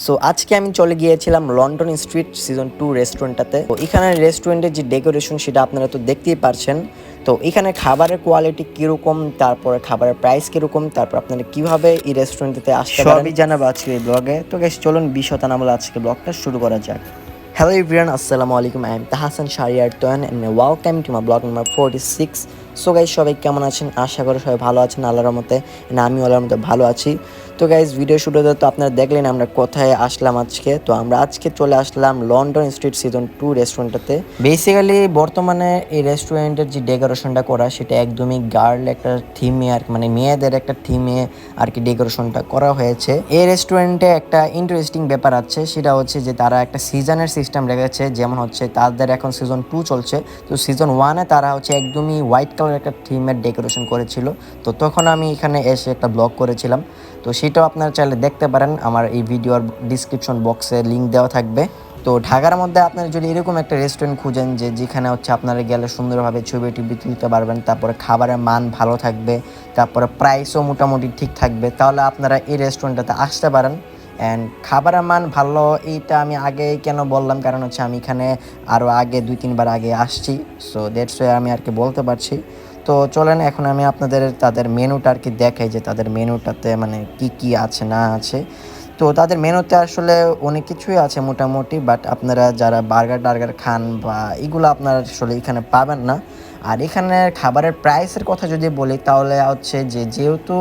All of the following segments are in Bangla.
সো আজকে আমি চলে গিয়েছিলাম লন্ডন স্ট্রিট সিজন 2 রেস্টুরেন্টটাতে। তো এখানে রেস্টুরেন্টের যে ডেকোরেশন সেটা আপনারা তো দেখতেই পারছেন। তো এখানে খাবারের কোয়ালিটি কীরকম, তারপরে খাবারের প্রাইস কীরকম, তারপর আপনারা কীভাবে এই রেস্টুরেন্টটাতে আসতে পারেন সবই জানাবো আজকে এই ব্লগে। তো গাইস চলুন বিষয়টা না বলে আজকে ব্লগটা শুরু করা যাক। হ্যালো এভরিওয়ান, আসসালামু আলাইকুম। I am Tahsan Shahriar Toan and welcome to my vlog number 46। So guys সবাই কেমন আছেন? আশা করি সবাই ভালো আছেন আল্লাহর রহমতে। আমিও আল্লাহর রহমতে ভালো আছি। তো গাইজ ভিডিও শুরুতে তো আপনারা দেখলেন আমরা কোথায় আসলাম আজকে। তো আমরা আজকে চলে আসলাম লন্ডন স্ট্রিট সিজন 2 রেস্টুরেন্টটাতে। বেসিক্যালি বর্তমানে এই রেস্টুরেন্টের যে ডেকোরেশনটা করা সেটা একদমই গার্ল একটা থিমে আর মানে মেয়েদের একটা থিমে আর কি ডেকোরেশনটা করা হয়েছে। এই রেস্টুরেন্টে একটা ইন্টারেস্টিং ব্যাপার আছে, সেটা হচ্ছে যে তারা একটা সিজনের সিস্টেম রেখেছে। যেমন হচ্ছে তাদের এখন সিজন 2 চলছে, তো সিজন 1-এ তারা হচ্ছে একদমই হোয়াইট কালার একটা থিমের ডেকোরেশন করেছিল। তো তখন আমি এখানে এসে একটা ব্লগ করেছিলাম, তো সেটাও আপনারা চাইলে দেখতে পারেন। আমার এই ভিডিওর ডিসক্রিপশন বক্সে লিঙ্ক দেওয়া থাকবে। তো ঢাকার মধ্যে আপনারা যদি এরকম একটা রেস্টুরেন্ট খুঁজেন যেখানে হচ্ছে আপনারা গেলে সুন্দরভাবে ছবি টবি তুলতে পারবেন, তারপরে খাবারের মান ভালো থাকবে, তারপরে প্রাইসও মোটামুটি ঠিক থাকবে, তাহলে আপনারা এই রেস্টুরেন্টটাতে আসতে পারেন। অ্যান্ড খাবারের মান ভালো এইটা আমি আগে কেন বললাম, কারণ হচ্ছে আমি এখানে আরও আগে 2-3 বার আগে আসছি। সো দ্যাটস ওয়াই আমি আর কি বলতে পারছি। তো চলেন এখন আমি আপনাদের তাদের মেনুটা আর কি দেখাই যে তাদের মেনুটাতে মানে কি কি আছে না আছে। তো তাদের মেনুতে আসলে অনেক কিছুই আছে মোটামুটি, বাট আপনারা যারা বার্গার টার্গার খান বা এগুলো আপনারা আসলে এখানে পাবেন না। আর এখানে খাবারের প্রাইসের কথা যদি বলি তাহলে হচ্ছে যেহেতু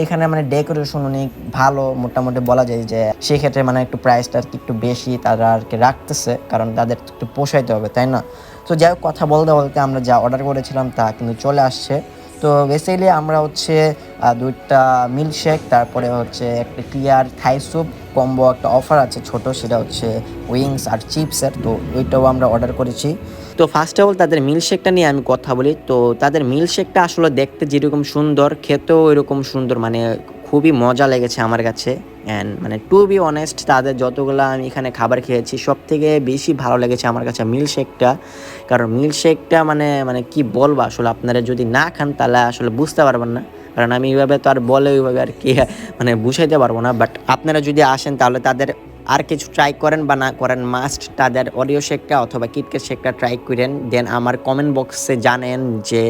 এখানে মানে ডেকোরেশন অনেক ভালো, মোটামুটি বলা যায় যে সেক্ষেত্রে মানে একটু প্রাইসটা আর কি একটু বেশি তারা আর কি রাখতেছে, কারণ তাদের একটু পোষাইতে হবে, তাই না? তো যাই হোক, কথা বলতে বলতে আমরা যা অর্ডার করেছিলাম তা কিন্তু চলে আসছে। তো বেসিক্যালি আমরা হচ্ছে 2টা মিল্কশেক, তারপরে হচ্ছে একটা ক্লিয়ার থাই স্যুপ কম্বো একটা অফার আছে ছোট, সেটা হচ্ছে উইংস আর চিপসের। তো ওইটাও আমরা অর্ডার করেছি। তো ফার্স্ট অফ অল তাদের মিল্কশেকটা নিয়ে আমি কথা বলি। তো তাদের মিল্কশেকটা আসলে দেখতে যেরকম সুন্দর, খেতেও এরকম সুন্দর, মানে খুবই মজা লেগেছে আমার কাছে। অ্যান্ড মানে টু বি অনেস্ট তাদের যতগুলো আমি এখানে খাবার খেয়েছি সব থেকে বেশি ভালো লেগেছে আমার কাছে মিল্কশেকটা। কারণ মিল্কশেকটা মানে মানে কি বলবো, আসলে আপনারা যদি না খান তাহলে আসলে বুঝতে পারবেন না, কারণ আমি এইভাবে তো আর বলে ওইভাবে আর কি মানে বুঝাইতে পারবো না। বাট আপনারা যদি আসেন তাহলে তাদের আর কিছু ট্রাই করেন বা না করেন, মাস্ট তাদের অরিও শেকটা অথবা কিটক্যাট শেকটা ট্রাই করেন। দেন আমার কমেন্ট বক্সে জানেন যে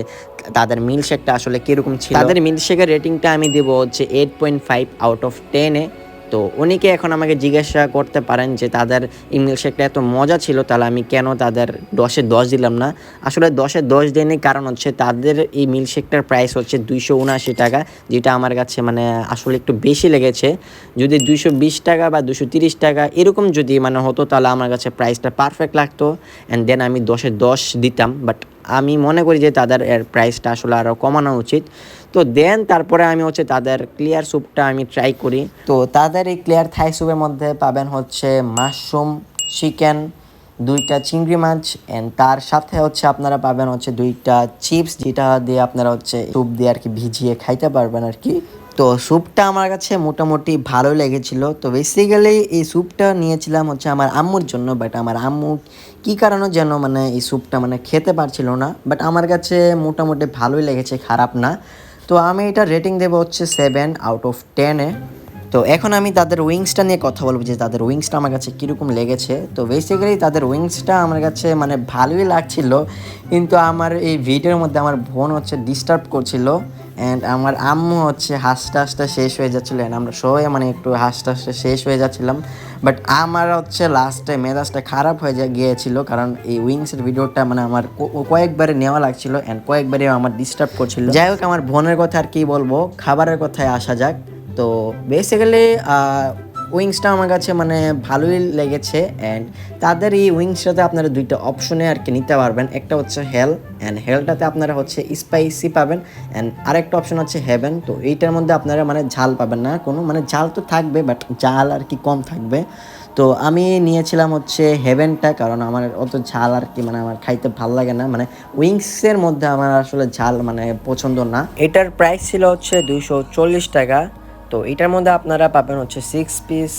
তাদের মিল্কশেকটা আসলে কীরকম ছিল। তাদের মিল্কশেকের রেটিংটা আমি দেবো হচ্ছে 8.5 আউট অফ 10-এ। তো অনেকে এখন আমাকে জিজ্ঞাসা করতে পারেন যে তাদের এই মিল্কশেকটা এত মজা ছিল, তাহলে আমি কেন তাদের 10-এ 10 দিলাম না। আসলে 10-এ 10 দেয়নি, কারণ হচ্ছে তাদের এই মিল্কশেকটার প্রাইস হচ্ছে 279 টাকা, যেটা আমার কাছে মানে আসলে একটু বেশি লেগেছে। যদি 220 টাকা বা 230 টাকা এরকম যদি মানে হতো তাহলে আমার কাছে প্রাইসটা পারফেক্ট লাগতো, অ্যান্ড দেন আমি 10-এ 10 দিতাম। বাট আমি মনে করি যে তাদের এর প্রাইসটা আসলে আরও কমানো উচিত। তো দেন তারপরে আমি হচ্ছে তাদের ক্লিয়ার স্যুপটা আমি ট্রাই করি। তো তাদের এই ক্লিয়ার থাই স্যুপের মধ্যে পাবেন হচ্ছে মাশরুম, চিকেন, 2টা চিংড়ি মাছ, অ্যান্ড তার সাথে হচ্ছে আপনারা পাবেন হচ্ছে 2টা চিপস, যেটা দিয়ে আপনারা হচ্ছে স্যুপ দিয়ে আর কি ভিজিয়ে খাইতে পারবেন আর কি। তো স্যুপটা আমার কাছে মোটামুটি ভালো লেগেছিল। তো বেসিক্যালি এই স্যুপটা নিয়েছিলাম হচ্ছে আমার আম্মুর জন্য, বাট আমার আম্মু কী কারণে যেন মানে এই স্যুপটা মানে খেতে পারছিল না, বাট আমার কাছে মোটামুটি ভালোই লেগেছে, খারাপ না। তো আমি এটা রেটিং দেবো হচ্ছে 7 আউট অফ 10-এ। তো এখন আমি তাদের উইংসটা নিয়ে কথা বলবো যে তাদের উইংসটা আমার কাছে কীরকম লেগেছে। তো বেসিক্যালি তাদের উইংসটা আমার কাছে মানে ভালোই লাগছিল, কিন্তু আমার এই ভিডিওর মধ্যে আমার বোন হচ্ছে ডিস্টার্ব করছিল, অ্যান্ড আমার আম্মু হচ্ছে হাসতে হাসতে শেষ হয়ে যাচ্ছিলো, অ্যান্ড আমরা সবাই মানে একটু হাসতে হাসতে শেষ হয়ে যাচ্ছিলাম। বাট আমার হচ্ছে লাস্টে মেজাজটা খারাপ হয়ে গিয়েছিল, কারণ এই উইংসের ভিডিওটা মানে আমার কয়েকবারে নেওয়া লাগছিল, অ্যান্ড কয়েকবারে আমার ডিস্টার্ব করছিল। যাই হোক, আমার বোনের কথা আর কি বলবো, খাবারের কথায় আসা যাক। তো বেসিক্যালি উইংসটা আমার কাছে মানে ভালোই লেগেছে, অ্যান্ড তাদের এই উইংসটাতে আপনারা 2টা অপশনে আর কি নিতে পারবেন। একটা হচ্ছে হেল, অ্যান্ড হেলটাতে আপনারা হচ্ছে স্পাইসি পাবেন, অ্যান্ড আরেকটা অপশন হচ্ছে হেভেন। তো এইটার মধ্যে আপনারা মানে ঝাল পাবেন না কোনো, মানে ঝাল তো থাকবে বাট ঝাল আর কি কম থাকবে। তো আমি নিয়েছিলাম হচ্ছে হেভেনটা, কারণ আমার অত ঝাল আর কি মানে আমার খাইতে ভাল লাগে না, মানে উইংসের মধ্যে আমার আসলে ঝাল মানে পছন্দ না। এটার প্রাইস ছিল হচ্ছে 240 টাকা। তো এটার মধ্যে আপনারা পাবেন হচ্ছে 6 পিস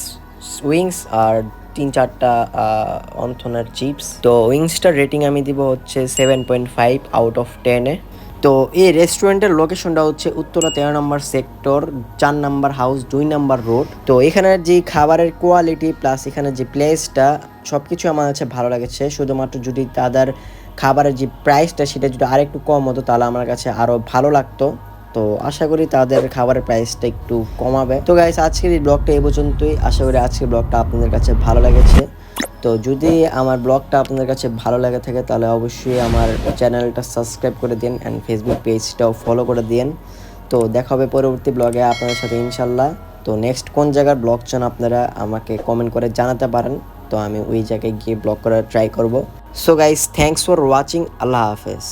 উইংস আর 3-4টা অন্থনের চিপস। তো উইংসটার রেটিং আমি দিব হচ্ছে 7.5 আউট অফ 10-এ। তো এই রেস্টুরেন্টের লোকেশনটা হচ্ছে উত্তরা 13 নম্বর সেক্টর, 4 নম্বর হাউস, 2 নম্বর রোড। তো এখানের যে খাবারের কোয়ালিটি প্লাস এখানে যে প্লেসটা সব কিছু আমার কাছে ভালো লেগেছে। শুধুমাত্র যদি তাদের খাবারের যে প্রাইসটা সেটা যদি আরেকটু কম হতো তাহলে আমার কাছে আরও ভালো লাগতো। তো আশা করি তাদের খাবারের প্রাইসটা একটু কমাবে। তো গাইস, আজকের এই ব্লগটা এই পর্যন্তই। আশা করি আজকের ব্লগটা আপনাদের কাছে ভালো লেগেছে। তো যদি আমার ব্লগটা আপনাদের কাছে ভালো লাগে থাকে তাহলে অবশ্যই আমার চ্যানেলটা সাবস্ক্রাইব করে দিন অ্যান্ড ফেসবুক পেজটাও ফলো করে দিন। তো দেখা হবে পরবর্তী ব্লগে আপনাদের সাথে ইনশাল্লাহ। তো নেক্সট কোন জায়গার ব্লগ চান আপনারা আমাকে কমেন্ট করে জানাতে পারেন। তো আমি ওই জায়গায় গিয়ে ব্লগ করার ট্রাই করব। So guys, thanks for watching. আল্লাহ হাফেজ।